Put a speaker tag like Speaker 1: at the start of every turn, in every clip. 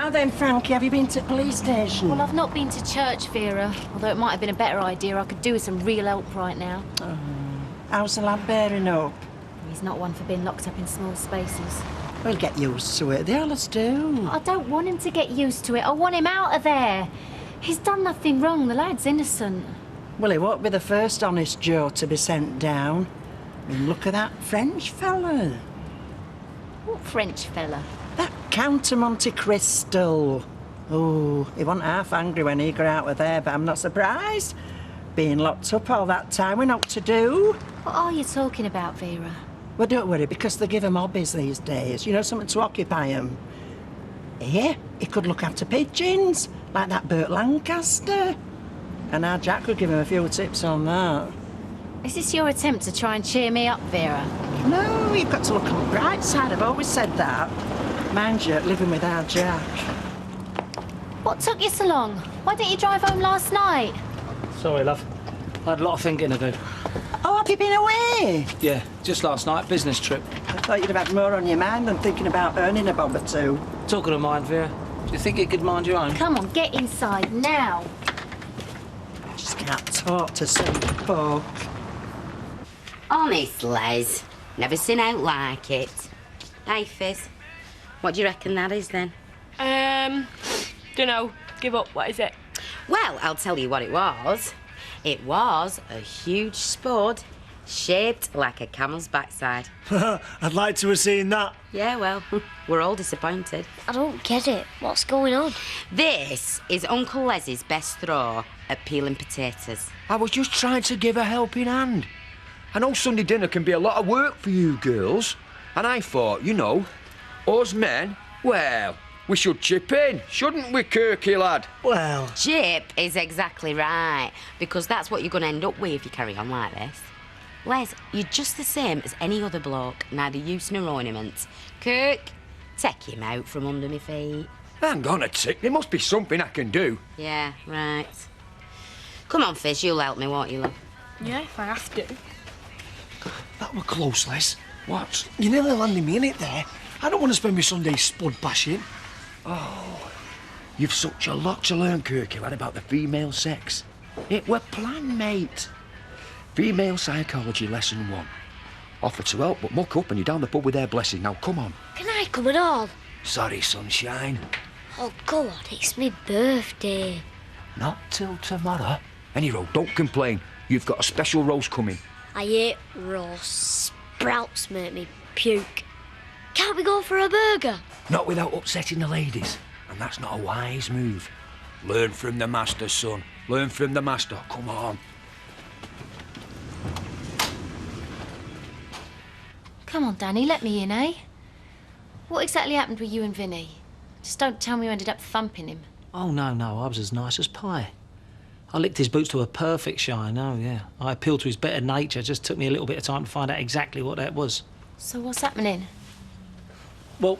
Speaker 1: Now then, Frankie, have you been to the police station?
Speaker 2: Well, I've not been to church, Vera. Although it might have been a better idea. I could do with some real help right now.
Speaker 1: How's the lad bearing up?
Speaker 2: He's not one for being locked up in small spaces.
Speaker 1: We'll get used to it. They all us do.
Speaker 2: I don't want him to get used to it. I want him out of there. He's done nothing wrong. The lad's innocent.
Speaker 1: Well, he won't be the first honest Joe to be sent down. I mean, look at that French fella.
Speaker 2: What French fella?
Speaker 1: That Count of Monte Cristo. Oh, he wasn't half angry when he got out of there, but I'm not surprised. Being locked up all that time with naught to do.
Speaker 2: What are you talking about, Vera?
Speaker 1: Well, don't worry, because they give 'em hobbies these days. You know, something to occupy 'em. Here, he could look after pigeons, like that Burt Lancaster. And our Jack could give him a few tips on that.
Speaker 2: Is this your attempt to try and cheer me up, Vera?
Speaker 1: No, you've got to look on the bright side. I've always said that. Mind you, living with our Jack.
Speaker 2: What took you so long? Why didn't you drive home last night?
Speaker 3: Sorry, love. I had a lot of thinking to do.
Speaker 1: Oh, have you been away?
Speaker 3: Yeah, just last night, business trip.
Speaker 1: I thought you'd have had more on your mind than thinking about earning a bob or two.
Speaker 3: Talking of mind, Vera, do you think you could mind your own?
Speaker 2: Come on, get inside now.
Speaker 1: I just can't talk to some folk.
Speaker 4: Honest, Les. Never seen out like it. Hey, Fizz. What do you reckon that is, then?
Speaker 5: Dunno. Give up. What is it?
Speaker 4: Well, I'll tell you what it was. It was a huge spud shaped like a camel's backside.
Speaker 6: I'd like to have seen that.
Speaker 4: Yeah, well, we're all disappointed.
Speaker 7: I don't get it. What's going on?
Speaker 4: This is Uncle Les's best throw at peeling potatoes.
Speaker 8: I was just trying to give a helping hand. I know Sunday dinner can be a lot of work for you girls, and I thought, you know, us men, well, we should chip in, shouldn't we, Kirky lad?
Speaker 6: Well...
Speaker 4: Chip is exactly right, because that's what you're going to end up with if you carry on like this. Les, you're just the same as any other bloke, neither use nor ornament. Kirk, take him out from under me feet.
Speaker 8: Hang on a tick, there must be something I can do.
Speaker 4: Yeah, right. Come on, Fizz, you'll help me, won't you, love?
Speaker 5: Yeah, if I have to.
Speaker 6: That were close, Les.
Speaker 8: What?
Speaker 6: You nearly landed me in it there. I don't want to spend my Sunday spud bashing.
Speaker 8: Oh, you've such a lot to learn, Kirky lad, about the female sex. It were planned, mate. Female psychology lesson 1. Offer to help, but muck up and you're down the pub with their blessing. Now, come on.
Speaker 7: Can I come at all?
Speaker 8: Sorry, sunshine.
Speaker 7: Oh, go on. It's my birthday.
Speaker 8: Not till tomorrow. Anyhow, don't complain. You've got a special roast coming.
Speaker 7: I hate roast. Sprouts make me puke. Can't we go for a burger?
Speaker 8: Not without upsetting the ladies. And that's not a wise move. Learn from the master, son. Learn from the master. Come on.
Speaker 2: Come on, Danny, let me in, eh? What exactly happened with you and Vinny? Just don't tell me you ended up thumping him.
Speaker 3: Oh, no, I was as nice as pie. I licked his boots to a perfect shine, oh, yeah. I appealed to his better nature. It just took me a little bit of time to find out exactly what that was.
Speaker 2: So what's happening?
Speaker 3: Well,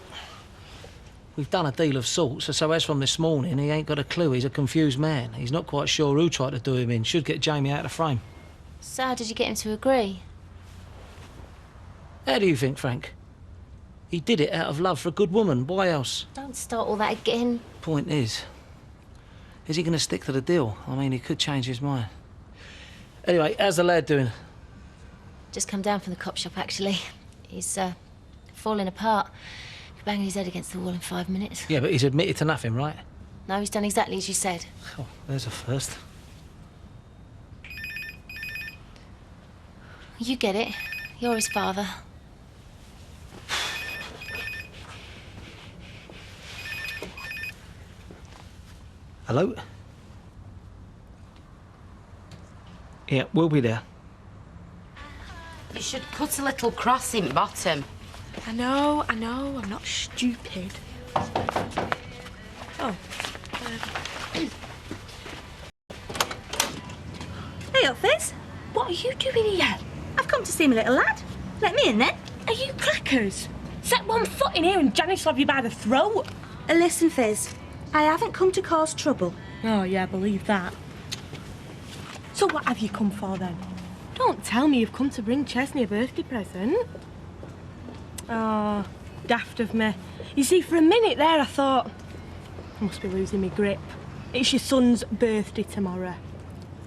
Speaker 3: we've done a deal of sorts, so as from this morning, he ain't got a clue. He's a confused man. He's not quite sure who tried to do him in. Should get Jamie out of the frame.
Speaker 2: So how did you get him to agree?
Speaker 3: How do you think, Frank? He did it out of love for a good woman. Why else?
Speaker 2: Don't start all that again.
Speaker 3: Point is he going to stick to the deal? I mean, he could change his mind. Anyway, how's the lad doing?
Speaker 2: Just come down from the cop shop, actually. He's, falling apart. He'll bang his head against the wall in 5 minutes.
Speaker 3: Yeah, but he's admitted to nothing, right?
Speaker 2: No, he's done exactly as you said.
Speaker 3: Oh, there's a first.
Speaker 2: You get it. You're his father.
Speaker 3: Hello? Yeah, we'll be there.
Speaker 4: You should cut a little cross in bottom.
Speaker 5: I know, I'm not stupid. Oh. Hey up, Fizz. What are you doing here? I've come to see my little lad. Let me in then. Are you crackers? Set one foot in here and Janice will have you by the throat.
Speaker 9: Listen, Fizz. I haven't come to cause trouble.
Speaker 5: Oh, yeah, believe that. So what have you come for, then? Don't tell me you've come to bring Chesney a birthday present. Oh, daft of me. You see, for a minute there, I thought... I must be losing my grip. It's your son's birthday tomorrow.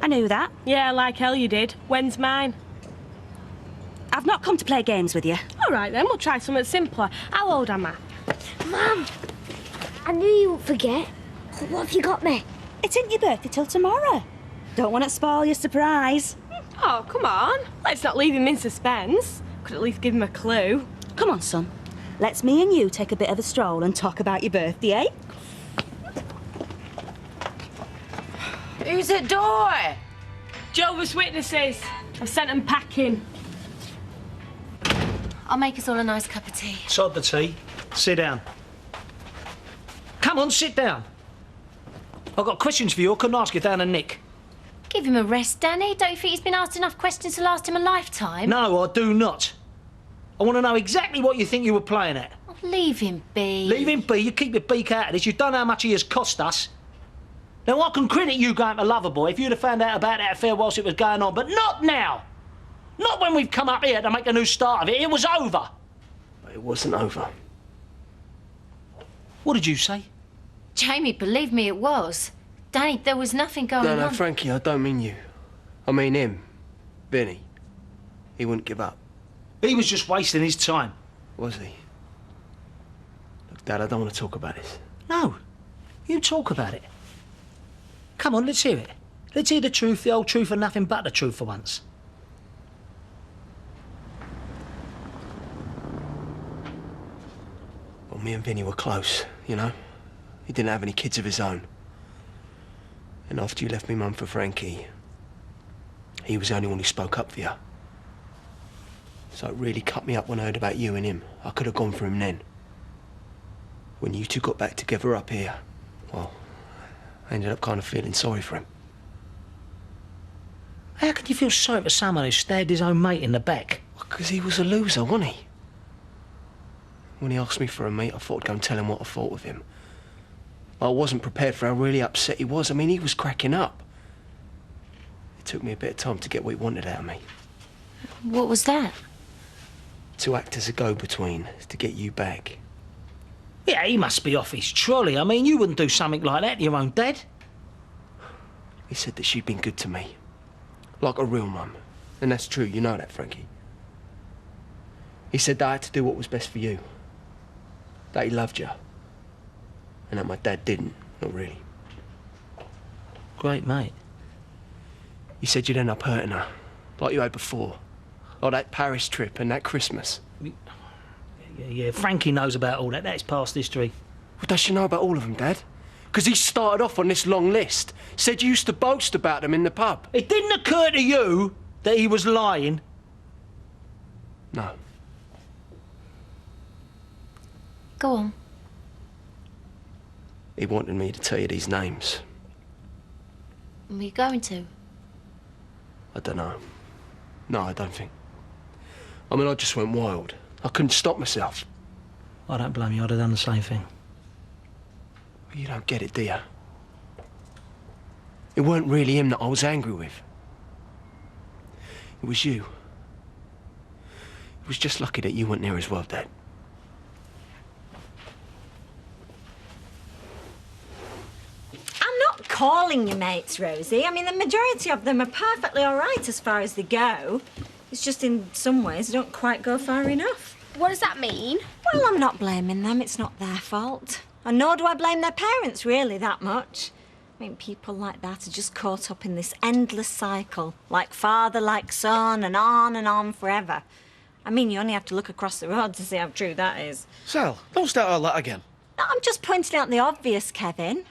Speaker 9: I knew that.
Speaker 5: Yeah, like hell you did. When's mine?
Speaker 9: I've not come to play games with you.
Speaker 5: All right then, we'll try something simpler. How old am I?
Speaker 7: Mum, I knew you wouldn't forget. What have you got me?
Speaker 9: It ain't your birthday till tomorrow. Don't want to spoil your surprise.
Speaker 5: Oh, come on. Let's not leave him in suspense. Could at least give him a clue.
Speaker 9: Come on, son. Let's me and you take a bit of a stroll and talk about your birthday, eh?
Speaker 4: Who's at door?
Speaker 5: Jehovah's Witnesses. I've sent them packing.
Speaker 2: I'll make us all a nice cup of tea.
Speaker 3: Sod the tea. Sit down. Come on, sit down. I've got questions for you. I couldn't ask you down a nick.
Speaker 2: Give him a rest, Danny. Don't you think he's been asked enough questions to last him a lifetime?
Speaker 3: No, I do not. I want to know exactly what you think you were playing at.
Speaker 2: Oh, leave him be.
Speaker 3: Leave him be. You keep your beak out of this. You don't know how much he has cost us. Now, I can credit you going to Loverboy if you'd have found out about that affair whilst it was going on, but not now. Not when we've come up here to make a new start of it. It was over.
Speaker 8: But it wasn't over.
Speaker 3: What did you say?
Speaker 2: Jamie, believe me, it was. Danny, there was nothing going on.
Speaker 10: No, Frankie, I don't mean you. I mean him. Vinny. He wouldn't give up.
Speaker 3: He was just wasting his time.
Speaker 10: Was he? Look, Dad, I don't want to talk about this.
Speaker 3: No. You talk about it. Come on, let's hear it. Let's hear the truth, the whole truth, and nothing but the truth for once.
Speaker 10: Well, me and Vinny were close, you know? He didn't have any kids of his own. And after you left me mum for Frankie, he was the only one who spoke up for you. So it really cut me up when I heard about you and him. I could have gone for him then. When you two got back together up here, well, I ended up kind of feeling sorry for him.
Speaker 3: How can you feel sorry for someone who stabbed his own mate in the back?
Speaker 10: Because he was a loser, wasn't he? When he asked me for a meet, I thought I'd go and tell him what I thought of him. I wasn't prepared for how really upset he was. I mean, he was cracking up. It took me a bit of time to get what he wanted out of me.
Speaker 2: What was that?
Speaker 10: To act as a go-between, to get you back.
Speaker 3: Yeah, he must be off his trolley. I mean, you wouldn't do something like that to your own dad.
Speaker 10: He said that she'd been good to me. Like a real mum. And that's true, you know that, Frankie. He said that I had to do what was best for you. That he loved you. And that my dad didn't, not really.
Speaker 3: Great, mate.
Speaker 10: He said you'd end up hurting her, like you had before. Like that Paris trip and that Christmas.
Speaker 3: Yeah, Frankie knows about all that. That's past history.
Speaker 10: Well, does she know about all of them, Dad? Because he started off on this long list. Said you used to boast about them in the pub.
Speaker 3: It didn't occur to you that he was lying?
Speaker 10: No.
Speaker 2: Go on.
Speaker 10: He wanted me to tell you these names.
Speaker 2: Were you going to?
Speaker 10: I don't know. No, I don't think. I mean, I just went wild. I couldn't stop myself.
Speaker 3: I don't blame you. I'd have done the same thing.
Speaker 10: You don't get it, do you? It weren't really him that I was angry with. It was you. It was just lucky that you weren't there as well, Dad.
Speaker 11: I'm not calling you mates, Rosie. I mean, the majority of them are perfectly all right as far as they go. It's just in some ways they don't quite go far enough.
Speaker 7: What does that mean?
Speaker 11: Well, I'm not blaming them. It's not their fault. And nor do I blame their parents, really, that much. I mean, people like that are just caught up in this endless cycle, like father, like son, and on forever. I mean, you only have to look across the road to see how true that is.
Speaker 6: Sal, don't start all that again.
Speaker 11: No, I'm just pointing out the obvious, Kevin.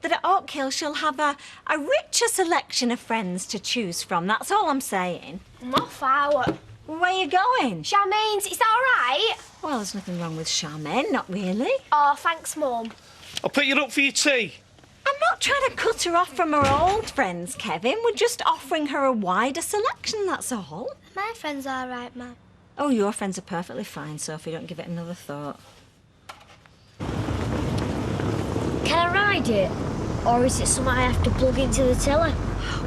Speaker 11: That at Oak Hill she'll have a richer selection of friends to choose from. That's all I'm saying.
Speaker 7: I'm off out.
Speaker 11: Where are you going?
Speaker 7: Charmaine's, is that all right?
Speaker 11: Well, there's nothing wrong with Charmaine, not really.
Speaker 7: Oh, thanks, Mum.
Speaker 6: I'll pick you up for your tea.
Speaker 11: I'm not trying to cut her off from her old friends, Kevin. We're just offering her a wider selection, that's all.
Speaker 7: My friend's all right, Mum.
Speaker 11: Oh, your friends are perfectly fine, Sophie. Don't give it another thought.
Speaker 7: Can I ride it? Or is it something I have to plug into the tiller?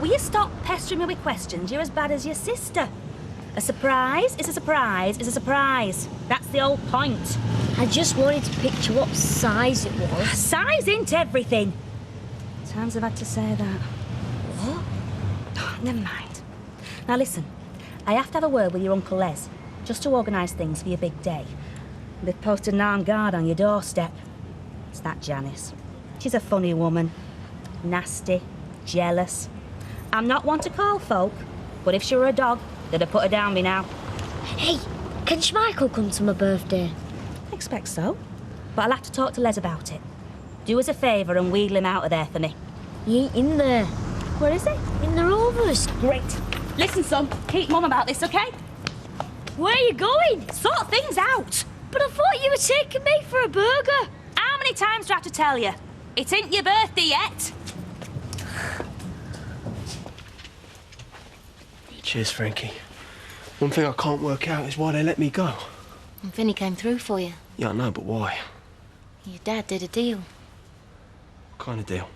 Speaker 9: Will you stop pestering me with questions? You're as bad as your sister. A surprise is a surprise is a surprise. That's the whole point.
Speaker 7: I just wanted to picture what size it was.
Speaker 9: Size ain't everything. Times I've had to say that.
Speaker 7: What?
Speaker 9: Oh, never mind. Now listen, I have to have a word with your Uncle Les, just to organise things for your big day. They've posted an armed guard on your doorstep. It's that Janice. She's a funny woman. Nasty, jealous. I'm not one to call folk, but if she were a dog, they'd have put her down me now.
Speaker 7: Hey, can Schmeichel come to my birthday?
Speaker 9: I expect so, but I'll have to talk to Les about it. Do us a favour and wheedle him out of there for me.
Speaker 7: He ain't in there.
Speaker 9: Where is he?
Speaker 7: In the Rovers.
Speaker 9: Great. Listen, son, keep mum about this, OK?
Speaker 7: Where are you going?
Speaker 9: Sort things out.
Speaker 7: But I thought you were taking me for a burger.
Speaker 9: How many times do I have to tell you? It ain't your birthday yet.
Speaker 10: Cheers, Frankie. One thing I can't work out is why they let me go.
Speaker 2: And Vinny came through for you.
Speaker 10: Yeah, I know, but why?
Speaker 2: Your dad did a deal.
Speaker 10: What kind of deal?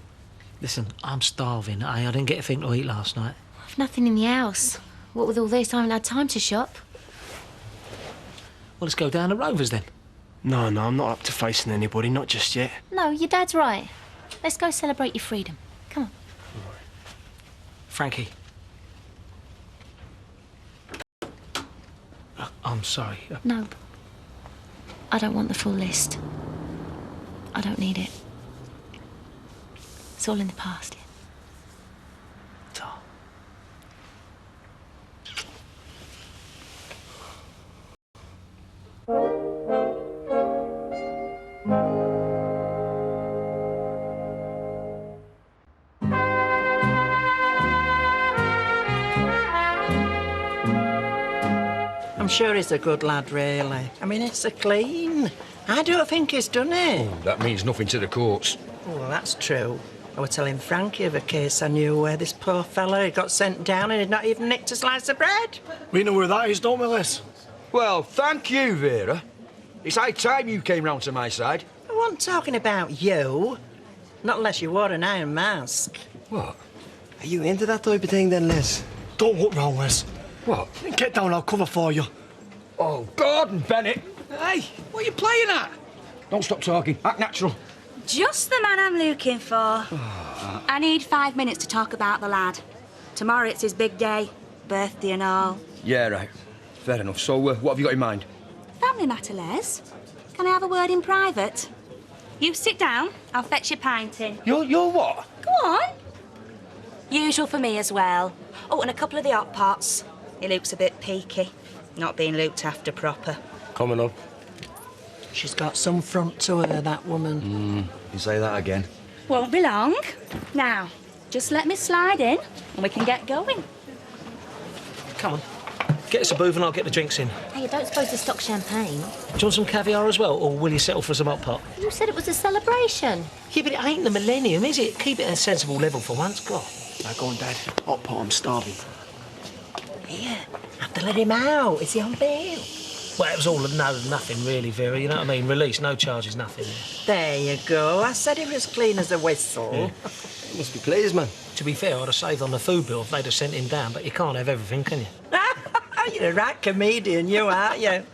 Speaker 3: Listen, I'm starving. I didn't get a thing to eat last night.
Speaker 2: I've nothing in the house. What with all this, I haven't had time to shop.
Speaker 3: Well, let's go down to Rovers then.
Speaker 10: No, I'm not up to facing anybody, not just yet.
Speaker 2: No, your dad's right. Let's go celebrate your freedom. Come on.
Speaker 3: Frankie. I'm sorry.
Speaker 2: No. I don't want the full list. I don't need it. It's all in the past, yeah.
Speaker 1: I'm sure he's a good lad, really. I mean, it's a clean. I don't think he's done it.
Speaker 8: Oh, that means nothing to the courts.
Speaker 1: Oh, well, that's true. I was telling Frankie of a case I knew where this poor fella had got sent down and he'd not even nicked a slice of bread.
Speaker 6: We know where that is, don't we, Les?
Speaker 8: Well, thank you, Vera. It's high time you came round to my side.
Speaker 1: I wasn't talking about you. Not unless you wore an iron mask.
Speaker 8: What?
Speaker 10: Are you into that type of thing then, Les?
Speaker 6: Don't look round, Les.
Speaker 8: What?
Speaker 6: Get down, I'll cover for you.
Speaker 8: Oh, Gordon Bennett.
Speaker 12: Hey, what are you playing at?
Speaker 8: Don't stop talking. Act natural.
Speaker 9: Just the man I'm looking for. I need 5 minutes to talk about the lad. Tomorrow it's his big day, birthday and all.
Speaker 8: Yeah, right. Fair enough. So, what have you got in mind?
Speaker 9: Family matter, Les. Can I have a word in private? You sit down, I'll fetch your pint in.
Speaker 8: You're what?
Speaker 9: Go on. Usual for me as well. Oh, and a couple of the hot pots. He looks a bit peaky, not being looked after proper.
Speaker 10: Coming up.
Speaker 1: She's got some front to her, that woman.
Speaker 8: You say that again.
Speaker 9: Won't be long. Now, just let me slide in and we can get going.
Speaker 3: Come on. Get us a booth and I'll get the drinks in.
Speaker 2: Hey, you don't suppose to stock champagne?
Speaker 3: Do you want some caviar as well, or will you settle for some hot pot?
Speaker 2: You said it was a celebration.
Speaker 3: Yeah, but it ain't the millennium, is it? Keep it at a sensible level for once. God.
Speaker 10: Now go on, Dad. Hot pot, I'm starving.
Speaker 1: Here, have to let him out. Is he on bail?
Speaker 3: Well, it was all nothing really, Vera, you know what I mean? Release, no charges, nothing.
Speaker 1: There you go. I said he was clean as a whistle.
Speaker 10: Yeah. Must be pleased, man.
Speaker 3: To be fair, I'd have saved on the food bill if they'd have sent him down, but you can't have everything, can you?
Speaker 1: You're a right comedian, you, aren't you?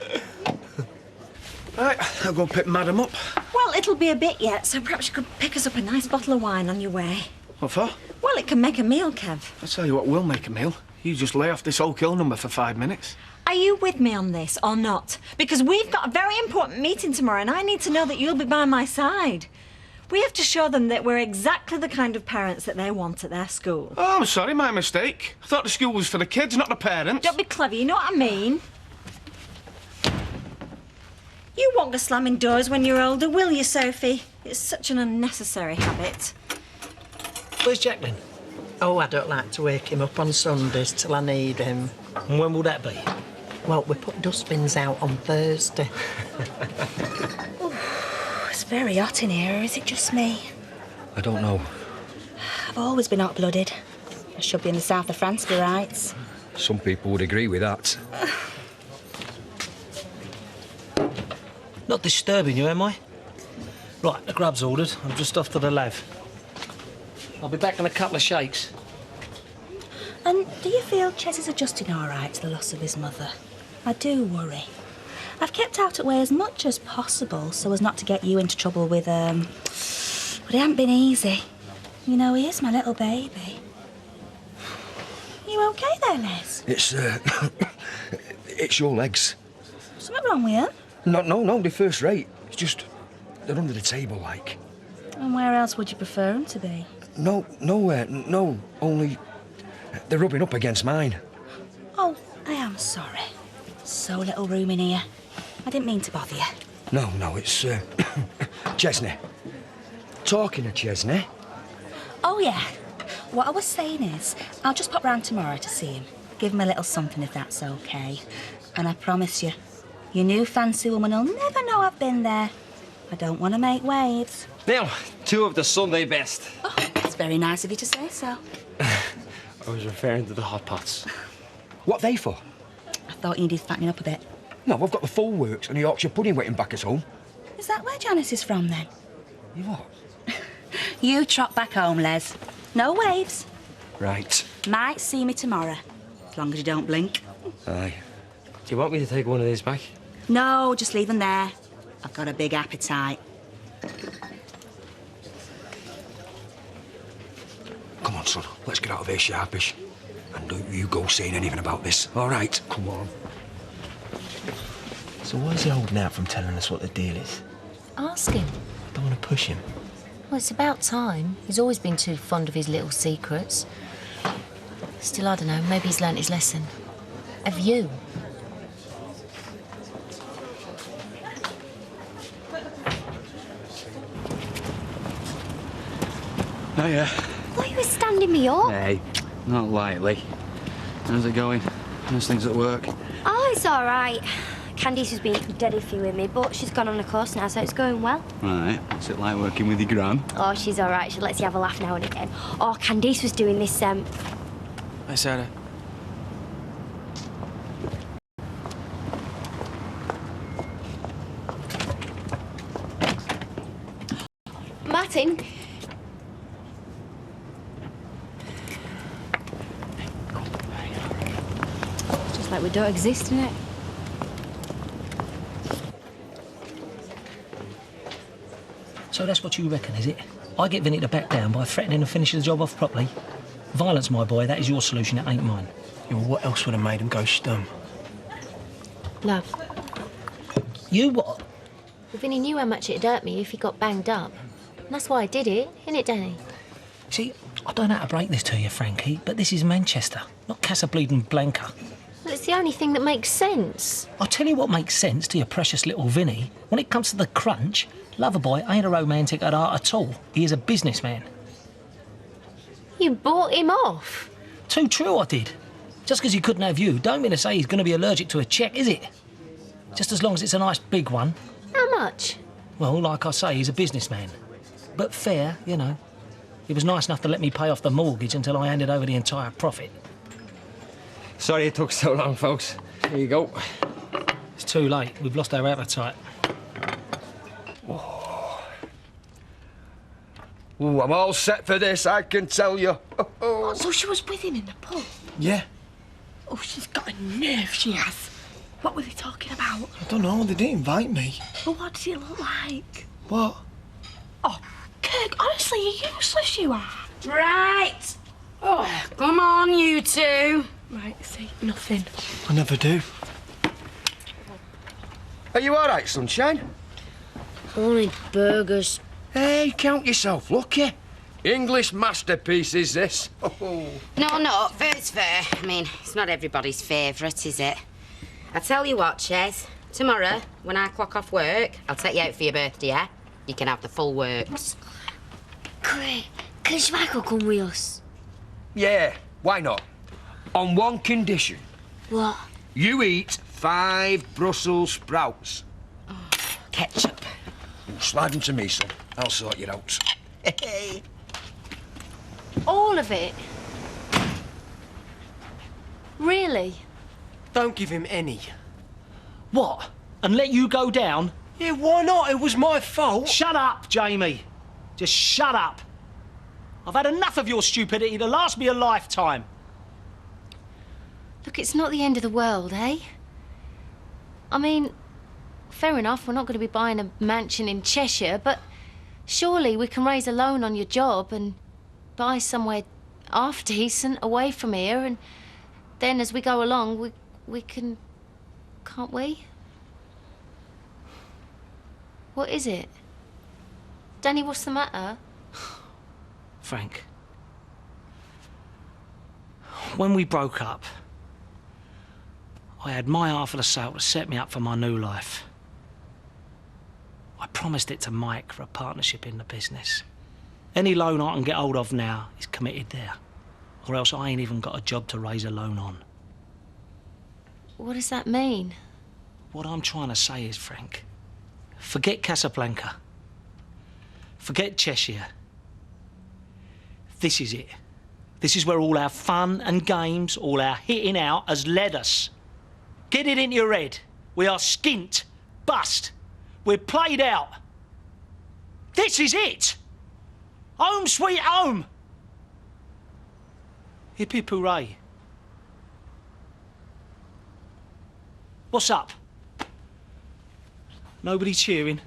Speaker 6: Right, I'll go pick Madam up.
Speaker 11: Well, it'll be a bit yet, so perhaps you could pick us up a nice bottle of wine on your way.
Speaker 6: What for?
Speaker 11: Well, it can make a meal, Kev.
Speaker 6: I'll tell you what will make a meal. You just lay off this Oak Hill number for 5 minutes.
Speaker 11: Are you with me on this or not? Because we've got a very important meeting tomorrow and I need to know that you'll be by my side. We have to show them that we're exactly the kind of parents that they want at their school.
Speaker 6: Oh, I'm sorry, my mistake. I thought the school was for the kids, not the parents.
Speaker 11: Don't be clever, you know what I mean? You won't go slamming doors when you're older, will you, Sophie? It's such an unnecessary habit.
Speaker 3: Where's Jacqueline?
Speaker 1: Oh, I don't like to wake him up on Sundays till I need him.
Speaker 3: And when will that be?
Speaker 1: Well, we put dustbins out on Thursday.
Speaker 9: It's very hot in here, or is it just me?
Speaker 8: I don't know.
Speaker 9: I've always been hot-blooded. I should be in the south of France for rights.
Speaker 8: Some people would agree with that.
Speaker 3: Not disturbing you, am I? Right, the grub's ordered. I'm just off to the lav. I'll be back in a couple of shakes.
Speaker 9: And do you feel Ches is adjusting all right to the loss of his mother. I do worry. I've kept out of way as much as possible so as not to get you into trouble with, but it hasn't been easy. You know, he is my little baby. You okay there, Les?
Speaker 8: It's, it's your legs.
Speaker 9: Something wrong with you?
Speaker 8: No, they're first rate. It's just, they're under the table, like.
Speaker 9: And where else would you prefer them to be?
Speaker 8: Nowhere, only they're rubbing up against mine.
Speaker 9: Oh, I am sorry. So little room in here. I didn't mean to bother you.
Speaker 8: No, it's, Chesney. Talking of Chesney.
Speaker 9: Oh, yeah. What I was saying is, I'll just pop round tomorrow to see him. Give him a little something if that's okay. And I promise you, your new fancy woman will never know I've been there. I don't want to make waves.
Speaker 13: Now, 2 of the Sunday best.
Speaker 9: Oh, it's very nice of you to say so.
Speaker 13: I was referring to the hot pots.
Speaker 8: What are they for?
Speaker 9: I thought you needed fattening up a bit.
Speaker 8: No, I've got the full works and a Yorkshire pudding waiting back at home.
Speaker 9: Is that where Janice is from, then?
Speaker 8: You what?
Speaker 9: You trot back home, Les. No waves.
Speaker 8: Right.
Speaker 9: Might see me tomorrow, as long as you don't blink.
Speaker 13: Aye. Do you want me to take one of these back?
Speaker 9: No, just leave them there. I've got a big appetite.
Speaker 8: Come on, son. Let's get out of here sharpish. And don't you go saying anything about this, all right? Come on.
Speaker 10: So why is he holding out from telling us what the deal is?
Speaker 2: Ask him.
Speaker 10: Don't want to push him.
Speaker 2: Well, it's about time. He's always been too fond of his little secrets. Still, I don't know, maybe he's learnt his lesson. Have you?
Speaker 13: Oh, yeah.
Speaker 7: Why you were standing me up?
Speaker 13: Hey, not lightly. How's it going? How's things at work?
Speaker 7: Oh, it's all right. Candice was being dead iffy with me, but she's gone on a course now, so it's going well.
Speaker 13: Right. What's it like working with your gran?
Speaker 7: Oh, she's all right. She lets you have a laugh now and again. Oh, Candice was doing this,
Speaker 13: Hi, Sarah.
Speaker 7: Martin.
Speaker 2: It's just like we don't exist, isn't it?
Speaker 3: So that's what you reckon, is it? I get Vinny to back down by threatening to finish the job off properly. Violence, my boy, that is your solution, it ain't mine.
Speaker 10: Yeah, well, what else would have made him go stum?
Speaker 2: Love.
Speaker 3: You what?
Speaker 2: Well, Vinny knew how much it'd hurt me if he got banged up. And that's why I did it, innit, Danny?
Speaker 3: See, I don't know how to break this to you, Frankie, but this is Manchester, not Casablanca.
Speaker 2: Well, it's the only thing that makes sense.
Speaker 3: I'll tell you what makes sense to your precious little Vinny. When it comes to the crunch, Loverboy ain't a romantic at heart at all. He is a businessman.
Speaker 2: You bought him off.
Speaker 3: Too true, I did. Just because he couldn't have you, don't mean to say he's going to be allergic to a cheque, is it? Just as long as it's a nice big one.
Speaker 2: How much?
Speaker 3: Well, like I say, he's a businessman. But fair, you know. He was nice enough to let me pay off the mortgage until I handed over the entire profit.
Speaker 13: Sorry it took so long, folks. Here you go.
Speaker 3: It's too late. We've lost our appetite.
Speaker 8: Ooh, I'm all set for this, I can tell you.
Speaker 5: Oh, so she was with him in the pub?
Speaker 10: Yeah.
Speaker 5: Oh, she's got a nerve, she has. What were they talking about?
Speaker 10: I don't know, they didn't invite me.
Speaker 5: But what did he look like?
Speaker 10: What?
Speaker 5: Oh, Kirk, honestly, you're useless, you are.
Speaker 4: Right. Oh, come on, you two.
Speaker 5: Right, see, nothing.
Speaker 10: I never do.
Speaker 8: Are you all right, sunshine?
Speaker 7: Only burgers.
Speaker 8: Hey, count yourself lucky. English masterpiece is this. Oh.
Speaker 4: No, fair's fair. I mean, it's not everybody's favourite, is it? I tell you what, Ches. Tomorrow, when I clock off work, I'll take you out for your birthday, yeah? You can have the full works.
Speaker 7: Great. Can Schmeichel come with us?
Speaker 8: Yeah, why not? On one condition.
Speaker 7: What?
Speaker 8: You eat 5 Brussels sprouts.
Speaker 4: Ketchup.
Speaker 8: Slide them to me, son. I'll sort you out. Hey.
Speaker 2: All of it? Really?
Speaker 10: Don't give him any.
Speaker 3: What? And let you go down?
Speaker 10: Yeah, why not? It was my fault.
Speaker 3: Shut up, Jamie. Just shut up. I've had enough of your stupidity to last me a lifetime.
Speaker 2: Look, it's not the end of the world, eh? I mean, fair enough, we're not going to be buying a mansion in Cheshire, but surely we can raise a loan on your job and buy somewhere half decent away from here, and then as we go along, we can... Can't we? What is it? Danny, what's the matter?
Speaker 3: Frank. When we broke up, I had my half of the sale to set me up for my new life. I promised it to Mike for a partnership in the business. Any loan I can get hold of now is committed there, or else I ain't even got a job to raise a loan on.
Speaker 2: What does that mean?
Speaker 3: What I'm trying to say is, Frank, forget Casablanca. Forget Cheshire. This is it. This is where all our fun and games, all our hitting out has led us. Get it into your head. We are skint, bust. We're played out. This is it. Home sweet home. Hip hip hooray. What's up? Nobody cheering?